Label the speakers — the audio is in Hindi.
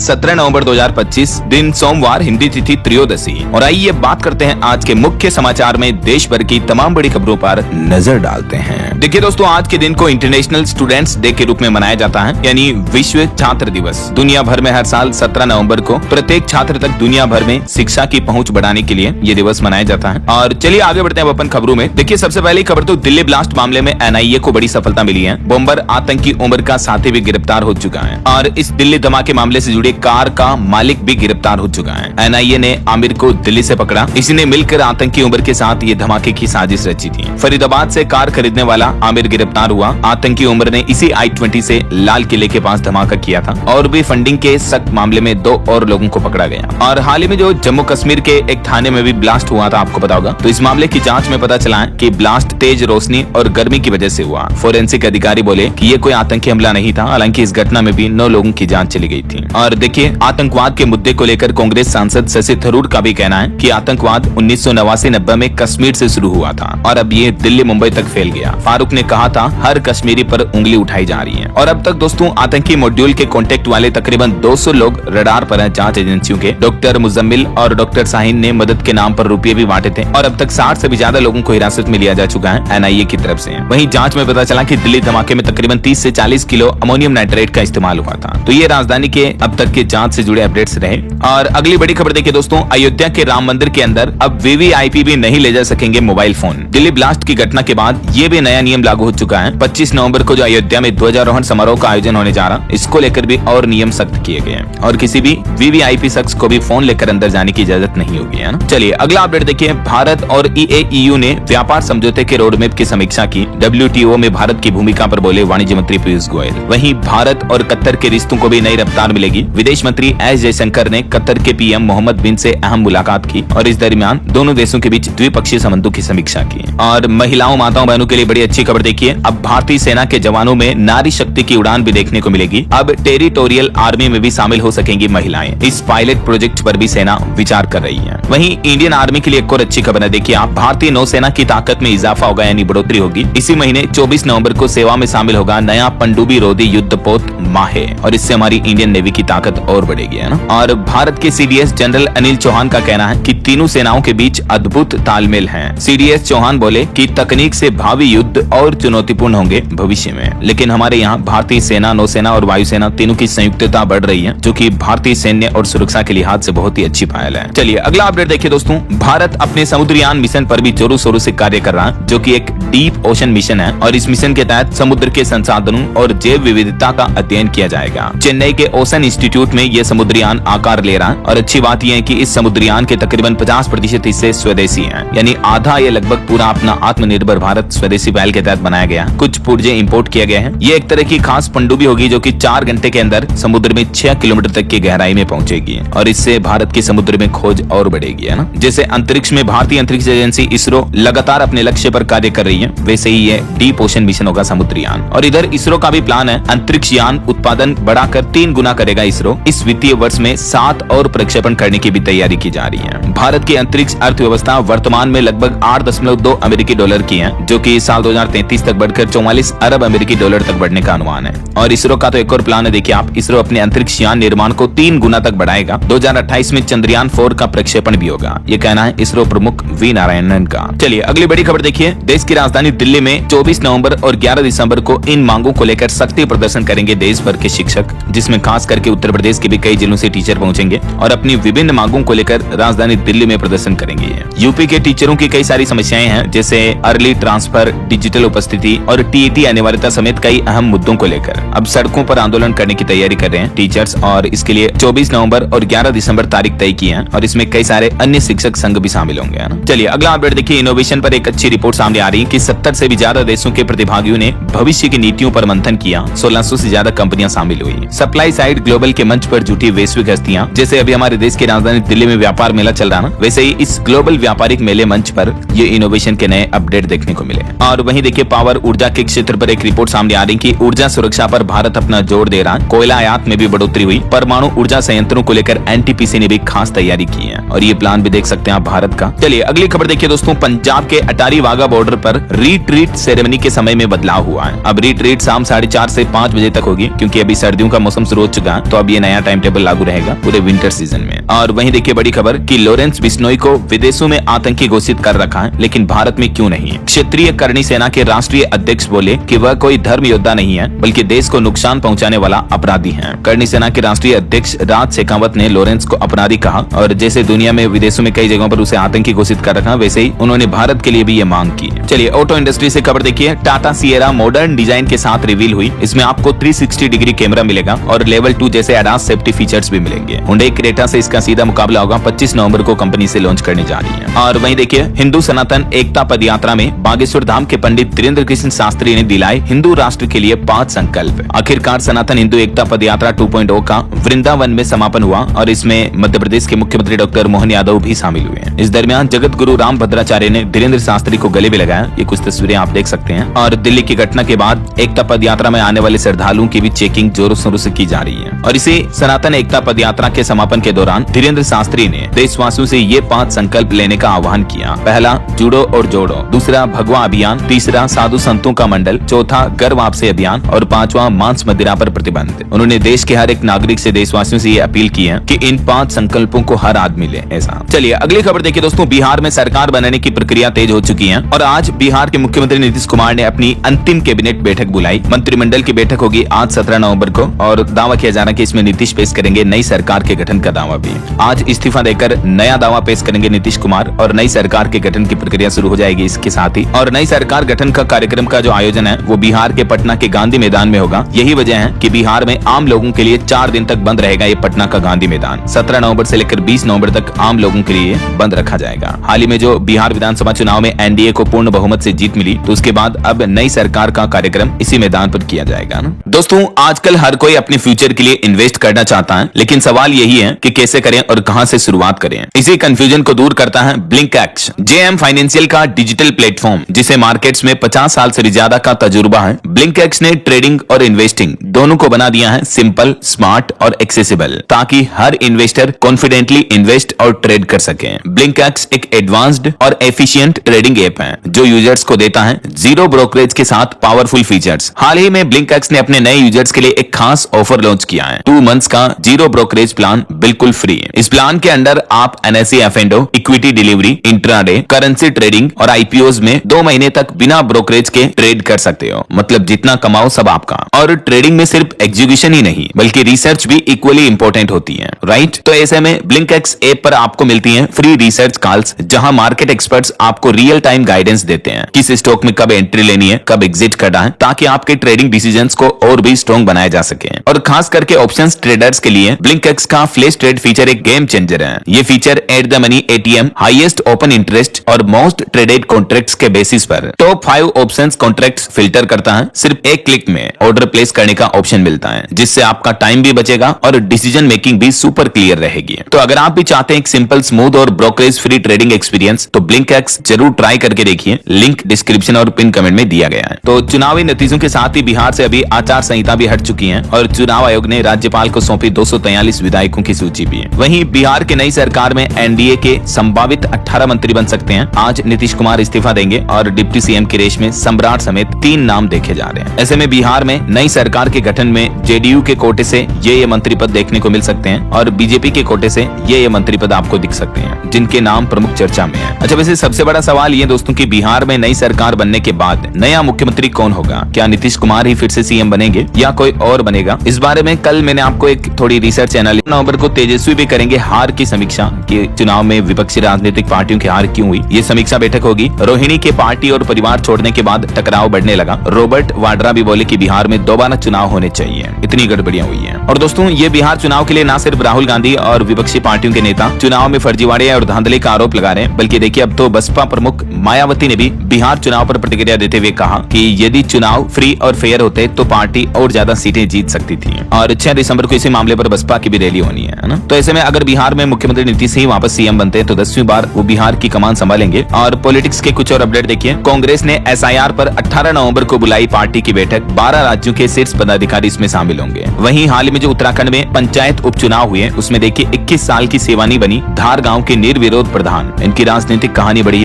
Speaker 1: 17 नवंबर 2025, दिन सोमवार, हिंदी तिथि त्रयोदशी। और आइए बात करते हैं आज के मुख्य समाचार में देश भर की तमाम बड़ी खबरों पर नजर डालते हैं। देखिए दोस्तों, आज के दिन को इंटरनेशनल स्टूडेंट्स डे के रूप में मनाया जाता है, यानी विश्व छात्र दिवस। दुनिया भर में हर साल 17 नवंबर को प्रत्येक छात्र तक दुनिया भर में शिक्षा की पहुंच बढ़ाने के लिए ये दिवस मनाया जाता है। और चलिए आगे बढ़ते हैं अपन खबरों में। देखिए, सबसे पहली खबर तो दिल्ली ब्लास्ट मामले में एनआईए को बड़ी सफलता मिली है। बॉम्बर आतंकी उमर का साथी भी गिरफ्तार हो चुका है और इस दिल्ली धमाके मामले से जुड़े कार का मालिक भी गिरफ्तार हो चुका है। एनआईए ने आमिर को दिल्ली से पकड़ा। इसने मिलकर आतंकी उमर के साथ ये धमाके की साजिश रची थी। फरीदाबाद से कार खरीदने वाला आमिर गिरफ्तार हुआ। आतंकी उमर ने इसी I-20 से लाल किले के पास धमाका किया था और भी फंडिंग के सख्त मामले में 2 और लोगों को पकड़ा गया। और हाल ही में जो जम्मू कश्मीर के एक थाने में भी ब्लास्ट हुआ था, आपको पता होगा, तो इस मामले की जांच में पता चला है कि ब्लास्ट तेज रोशनी और गर्मी की वजह से हुआ। फोरेंसिक अधिकारी बोले कि ये कोई आतंकी हमला नहीं था। हालांकि इस घटना में भी 9 लोगों की जान चली गई थी। और देखिए, आतंकवाद के मुद्दे को लेकर कांग्रेस सांसद शशि थरूर का भी कहना है कि आतंकवाद 1989-90 में कश्मीर से शुरू हुआ था और अब ये दिल्ली मुंबई तक फैल गया। फारूक ने कहा था हर कश्मीरी पर उंगली उठाई जा रही है। और अब तक दोस्तों, आतंकी मॉड्यूल के कॉन्टेक्ट वाले तकरीबन 200 लोग रडार पर हैं। जांच एजेंसियों के डॉक्टर मुजम्मिल और डॉक्टर शाहीन ने मदद के नाम पर रुपये भी बांटे थे और अब तक 60 से भी ज्यादा लोगों को हिरासत में लिया जा चुका है एनआईए की तरफ से। वहीं जांच में पता चला कि दिल्ली धमाके में तकरीबन 30 से 40 किलो अमोनियम नाइट्रेट का इस्तेमाल हुआ था। तो ये राजधानी के अब तक के जांच से जुड़े अपडेट्स रहे। और अगली बड़ी खबर देखिए दोस्तों, अयोध्या के राम मंदिर के अंदर अब वीवीआईपी भी नहीं ले जा सकेंगे मोबाइल फोन। दिल्ली ब्लास्ट की घटना के बाद ये भी नया नियम लागू हो चुका है। 25 नवंबर को जो अयोध्या में ध्वजारोहण समारोह का आयोजन होने जा रहा, इसको लेकर भी और नियम सख्त किए गए हैं और किसी भी वीवीआईपी शख्स को भी फोन लेकर अंदर जाने की इजाजत नहीं होगी, है ना। चलिए अगला अपडेट देखिए। भारत और ईएईयू ने व्यापार समझौते के रोडमैप की समीक्षा की। WTO में भारत की भूमिका पर बोले वाणिज्य मंत्री पीयूष गोयल। वहीं भारत और कतर के रिश्तों को भी नई रफ्तार मिलेगी। विदेश मंत्री एस जयशंकर ने कतर के पीएम मोहम्मद बिन से अहम मुलाकात की और इस दरमियान दोनों देशों के बीच द्विपक्षीय संबंधों की समीक्षा की। और महिलाओं, माताओं, बहनों के लिए बड़ी अच्छी खबर देखिए। अब भारतीय सेना के जवानों में नारी शक्ति की उड़ान भी देखने को मिलेगी। अब टेरिटोरियल आर्मी में भी शामिल हो सकेंगी महिलाएं। इस पायलट प्रोजेक्ट पर भी सेना विचार कर रही है। वहीं इंडियन आर्मी के लिए एक और अच्छी खबर है। देखिए आप, भारतीय नौसेना की ताकत में इजाफा होगा, यानी बढ़ोतरी होगी। इसी महीने 24 नवंबर को सेवा में शामिल होगा नया पनडुब्बी रोधी युद्धपोत माहे और इससे हमारी इंडियन नेवी की ताकत और बढ़ेगी, है ना। और भारत के सीडीएस जनरल अनिल चौहान का कहना है कि तीनों सेनाओं के बीच अद्भुत तालमेल है। सीडीएस चौहान बोले कि तकनीक से भावी युद्ध और चुनौतीपूर्ण होंगे भविष्य में, लेकिन हमारे यहाँ भारतीय सेना, नौसेना और वायुसेना तीनों की संयुक्तता बढ़ रही है, जो कि भारतीय सैन्य और सुरक्षा के लिहाज से बहुत ही अच्छी पहल है। चलिए अगला अपडेट देखिए दोस्तों। भारत अपने समुद्रयान मिशन पर भी जोरों शोरों से कार्य कर रहा है, जो कि एक डीप ओशन मिशन है और इस मिशन के तहत समुद्र के संसाधनों और जैव विविधता का अध्ययन किया जाएगा। चेन्नई के ओशन इंस्टीट्यूट में यह समुद्रयान आकार ले रहा है और अच्छी बात यह है कि इस समुद्रयान के तकरीबन 50% हिस्से स्वदेशी हैं, यानी आधा या लगभग पूरा अपना आत्मनिर्भर भारत स्वदेशी पहल के तहत बनाया गया। कुछ पुर्जे इंपोर्ट किया गया है। ये एक तरह की खास पनडुब्बी होगी जो कि 4 घंटे के अंदर समुद्र में 6 किलोमीटर तक की गहराई में पहुंचेगी और इससे भारत की समुद्र में खोज और बढ़ेगी, है ना। जैसे अंतरिक्ष में भारतीय अंतरिक्ष एजेंसी इसरो लगातार अपने लक्ष्य पर कार्य कर रही है, वैसे ही ये डीप ओशन मिशन होगा समुद्रयान। और इधर इसरो का भी प्लान है, अंतरिक्ष यान उत्पादन बढ़ाकर 3 गुना करेगा इसरो। इस वित्तीय वर्ष में 7 और प्रक्षेपण करने की भी तैयारी की जा रही है। भारत की अंतरिक्ष अर्थव्यवस्था वर्तमान में लगभग 8.2 अमेरिकी डॉलर की है, जो कि साल 2033 तक बढ़कर 44 अरब अमेरिकी डॉलर तक बढ़ने का अनुमान है। और इसरो का तो एक और प्लान है, देखिए आप, इसरो अपने अंतरिक्ष यान निर्माण को 3 गुना तक बढ़ाएगा। 2028 में चंद्रयान 4 का प्रक्षेपण भी होगा, ये कहना है इसरो प्रमुख वी नारायणन का। चलिए अगली बड़ी खबर देखिए। देश की राजधानी दिल्ली में 24 नवंबर और 11 दिसंबर को इन मांगों को लेकर सख्ती प्रदर्शन करेंगे देश भर के शिक्षक, जिसमें खास करके उत्तर प्रदेश के भी कई जिलों से टीचर पहुंचेंगे और अपनी विभिन्न मांगों को लेकर राजधानी दिल्ली में प्रदर्शन करेंगे। यूपी के टीचरों की कई सारी समस्याएं हैं, जैसे अर्ली ट्रांसफर, डिजिटल उपस्थिति और टीईटी अनिवार्यता समेत कई अहम मुद्दों को लेकर अब सड़कों पर आंदोलन करने की तैयारी कर रहे हैं टीचर्स और इसके लिए 24 नवंबर और 11 दिसंबर तारीख तय की है और इसमें कई सारे अन्य शिक्षक संघ भी शामिल होंगे, है ना। चलिए अगला अपडेट देखिए। इनोवेशन पर एक अच्छी रिपोर्ट सामने आ रही है कि 70 से भी ज्यादा देशों के प्रतिभागियों ने भविष्य की नीतियों पर मंथन किया। 1600 से ज्यादा कंपनियां शामिल हुई। सप्लाई साइड ग्लोबल के मंच पर जुटी वैश्विक हस्तियां, जैसे अभी हमारे देश की राजधानी दिल्ली में व्यापार मेला चल रहा है, वैसे ही इस ग्लोबल व्यापारिक मेले मंच पर ये इनोवेशन के नए अपडेट देखने को मिले। और वहीं देखिए, पावर ऊर्जा के क्षेत्र पर एक रिपोर्ट सामने आ रही है कि ऊर्जा सुरक्षा पर भारत अपना जोर दे रहा है। कोयला आयात में भी बढ़ोतरी हुई। परमाणु ऊर्जा संयंत्रों को लेकर एनटीपीसी ने भी खास तैयारी की है और ये प्लान भी देख सकते हैं आप भारत का। चलिए अगली खबर देखिए दोस्तों। पंजाब के अटारी वाघा बॉर्डर पर रीट्रीट सेरेमनी के समय में बदलाव हुआ है। अब रीट्रीट शाम 4:30 से 5 बजे तक होगी, क्योंकि अभी सर्दियों का मौसम शुरू हो चुका है, तो अब लिए नया टाइम टेबल लागू रहेगा पूरे विंटर सीजन में। और वहीं देखिए बड़ी खबर कि लॉरेंस बिश्नोई को विदेशों में आतंकी घोषित कर रखा है, लेकिन भारत में क्यों नहीं। क्षेत्रीय करणी सेना के राष्ट्रीय अध्यक्ष बोले कि वह कोई धर्म योद्धा नहीं है, बल्कि देश को नुकसान पहुंचाने वाला अपराधी है। करणी सेना के राष्ट्रीय अध्यक्ष राज शेखावत ने लॉरेंस को अपराधी कहा, और जैसे दुनिया में विदेशों में कई जगहों पर उसे आतंकी घोषित कर रखा, वैसे ही उन्होंने भारत के लिए भी ये मांग की। चलिए ऑटो इंडस्ट्री से खबर देखिए। टाटा सिएरा मॉडर्न डिजाइन के साथ रिवील हुई। इसमें आपको 360 डिग्री कैमरा मिलेगा और लेवल 2 जैसे एडवांस सेफ्टी फीचर्स भी मिलेंगे। हुंडई क्रेटा से इसका सीधा मुकाबला होगा। 25 नवंबर को कंपनी से लॉन्च करने जा रही है। और वहीं देखिए हिंदू सनातन एकता पदयात्रा में बागेश्वर धाम के पंडित धीरेन्द्र कृष्ण शास्त्री ने दिलाए हिंदू राष्ट्र के लिए 5 संकल्प। आखिरकार सनातन हिंदू एकता पदयात्रा 2.0 का वृंदावन में समापन हुआ और इसमें मध्य प्रदेश के मुख्यमंत्री डॉक्टर मोहन यादव भी शामिल हुए। इस दरमियान जगत गुरु राम भद्राचार्य ने धीरेन्द्र शास्त्री को गले भी लगाया। ये कुछ तस्वीरें आप देख सकते हैं। और दिल्ली की घटना के बाद एकता पदयात्रा में आने वाले श्रद्धालुओं की भी चेकिंग जोरों शोरों से की जा रही है। और इसी सनातन एकता पदयात्रा के समापन के दौरान धीरेन्द्र शास्त्री ने देशवासियों से ये 5 संकल्प लेने का आह्वान किया। पहला, जुड़ो और जोड़ो। दूसरा, भगवा अभियान। तीसरा, साधु संतों का मंडल। चौथा, घर वापसी अभियान। और 5वां, मांस मदिरा पर प्रतिबंध। उन्होंने देश के हर एक नागरिक से देशवासियों से ये अपील की है कि इन 5 संकल्पों को हर आदमी ले। ऐसा चलिए अगली खबर देखिए दोस्तों। बिहार में सरकार बनाने की प्रक्रिया तेज हो चुकी है और आज बिहार के मुख्यमंत्री नीतीश कुमार ने अपनी अंतिम कैबिनेट बैठक बुलाई। मंत्रिमंडल की बैठक होगी आज 17 नवंबर को और दावा किया जा रहा है कि इसमें नीतीश पेश करेंगे नई सरकार के गठन का दावा भी। आज इस्तीफा देकर नया दावा पेश करेंगे नीतीश कुमार और नई सरकार के गठन की प्रक्रिया शुरू हो जाएगी इसके साथ ही। और नई सरकार गठन का कार्यक्रम का जो आयोजन है वो बिहार के पटना के गांधी मैदान में होगा। यही वजह है कि बिहार में आम लोगों के लिए 4 दिन तक बंद रहेगा ये पटना का गांधी मैदान। 17 नवंबर से लेकर 20 नवंबर तक आम लोगों के लिए बंद रखा जाएगा। हाल ही में जो बिहार विधानसभा चुनाव में एनडीए को पूर्ण बहुमत से जीत मिली, तो उसके बाद अब नई सरकार का कार्यक्रम इसी मैदान पर किया जाएगा ना। दोस्तों आजकल हर कोई अपने फ्यूचर के लिए इन्वेस्ट करना चाहता है, लेकिन सवाल यही है कि कैसे करें और कहां से शुरुआत करें। इसी कंफ्यूजन को दूर करता है ब्लिंकएक्स, जेएम फाइनेंशियल का डिजिटल प्लेटफॉर्म जिसे मार्केट्स में 50 साल से ज्यादा का तजुर्बा है। ब्लिंकएक्स ने ट्रेडिंग और इन्वेस्टिंग दोनों को बना दिया है सिंपल, स्मार्ट और एक्सेसिबल, ताकि हर इन्वेस्टर कॉन्फिडेंटली इन्वेस्ट और ट्रेड कर सके। ब्लिंकएक्स एक एडवांस्ड और एफिशिएंट ट्रेडिंग ऐप है जो यूजर्स को देता है जीरो ब्रोकरेज के साथ पावरफुल फीचर्स। हाल ही में ब्लिंकएक्स ने अपने नए यूजर्स के लिए एक खास ऑफर लॉन्च किया है। 2 मंथ्स का जीरो ब्रोकरेज प्लान बिल्कुल फ्री है। इस प्लान के अंदर आप NSE F and O, equity delivery, intraday, currency trading और आईपीओज में 2 महीने तक बिना ब्रोकरेज के ट्रेड कर सकते हो। मतलब जितना कमाओ सब आपका। और ट्रेडिंग में सिर्फ एग्जीक्यूशन ही नहीं बल्कि रिसर्च भी इक्वली इंपॉर्टेंट होती है, राइट। तो ऐसे में ब्लिंकएक्स ऐप पर आपको मिलती है फ्री रिसर्च कॉल्स, जहां मार्केट एक्सपर्ट्स आपको रियल टाइम गाइडेंस देते हैं किस स्टॉक में कब एंट्री लेनी है, कब एग्जिट करना है, ताकि आपके ट्रेडिंग डिसीजंस को और भी स्ट्रॉन्ग बनाया जा सके। और खास करके ऑप्शंस ट्रेडर्स के लिए ब्लिंकएक्स का फ्लैश ट्रेड फीचर एक गेम चेंजर है। ये feature at the money ATM, highest open interest और मोस्ट ट्रेडेड कॉन्ट्रैक्ट्स के बेसिस पर टॉप 5 ऑप्शंस कॉन्ट्रैक्ट्स फिल्टर करता है। सिर्फ एक क्लिक में ऑर्डर प्लेस करने का ऑप्शन मिलता है, जिससे आपका टाइम भी बचेगा और डिसीजन मेकिंग भी सुपर क्लियर रहेगी। तो अगर आप भी चाहते हैं एक सिंपल, स्मूथ और ब्रोकरेज फ्री ट्रेडिंग एक्सपीरियंस, तो ब्लिंकएक्स जरूर ट्राई करके देखिए। लिंक डिस्क्रिप्शन और पिन कमेंट में दिया गया है। तो चुनावी नतीजों के साथ ही बिहार से अभी आचार संहिता भी हट चुकी है और चुनाव आयोग ने राज्यपाल को सौंपी 243 विधायकों की सूची भी है। वहीं बिहार की नई सरकार में एनडीए के संभावित 18 मंत्री बन सकते हैं। आज नीतीश कुमार इस्तीफा देंगे और डिप्टी सीएम की रेस में सम्राट समेत 3 नाम देखे जा रहे हैं। ऐसे में बिहार में नई सरकार के गठन में जेडीयू के कोटे से ये मंत्री पद देखने को मिल सकते हैं और बीजेपी के कोटे से ये मंत्री पद आपको दिख सकते हैं, जिनके नाम प्रमुख चर्चा में है। अच्छा, वैसे सबसे बड़ा सवाल ये दोस्तों कि बिहार में नई सरकार बनने के बाद नया मुख्यमंत्री कौन होगा? क्या नीतीश कुमार ही फिर से सीएम बनेंगे या कोई और बनेगा? इस बारे में कल मैंने आपको एक थोड़ी रिसर्च एनालिसिस। नवंबर को तेजस्वी भी करेंगे हार की समीक्षा कि चुनाव में विपक्षी राजनीतिक पार्टियों की हार क्यों हुई। ये समीक्षा बैठक होगी। रोहिणी के पार्टी और परिवार छोड़ने के बाद टकराव बढ़ने लगा। रॉबर्ट वाड्रा भी बोले कि बिहार में दोबारा चुनाव होने चाहिए, इतनी गड़बड़ियां हुई है। और दोस्तों ये बिहार चुनाव के लिए न सिर्फ राहुल गांधी और विपक्षी पार्टियों के नेता चुनाव में फर्जीवाड़े और धांधली का आरोप लगा रहे हैं, बल्कि देखिए अब तो बसपा प्रमुख मायावती ने भी बिहार चुनाव पर प्रतिक्रिया देते हुए कहा कि यदि चुनाव फ्री और फेयर होते तो पार्टी और ज्यादा सीटें जीत सकती थी। और 6 दिसंबर को इसी मामले पर बसपा की भी रैली होनी है ना। तो ऐसे में अगर बिहार में मुख्यमंत्री नीतीश ही वापस सीएम बनते हैं तो 10वीं बार वो बिहार की कमान संभालेंगे। और पॉलिटिक्स के कुछ और अपडेट देखिए। कांग्रेस ने एसआईआर पर 18 नवंबर को बुलाई पार्टी की बैठक। 12 राज्यों के शीर्ष पदाधिकारी इसमें शामिल होंगे। वहीं हाल ही में जो उत्तराखंड में पंचायत उपचुनाव हुए उसमें देखिए 21 साल की सेवानी बनी धार गांव के निर्विरोध प्रधान। इनकी राजनीतिक कहानी बड़ी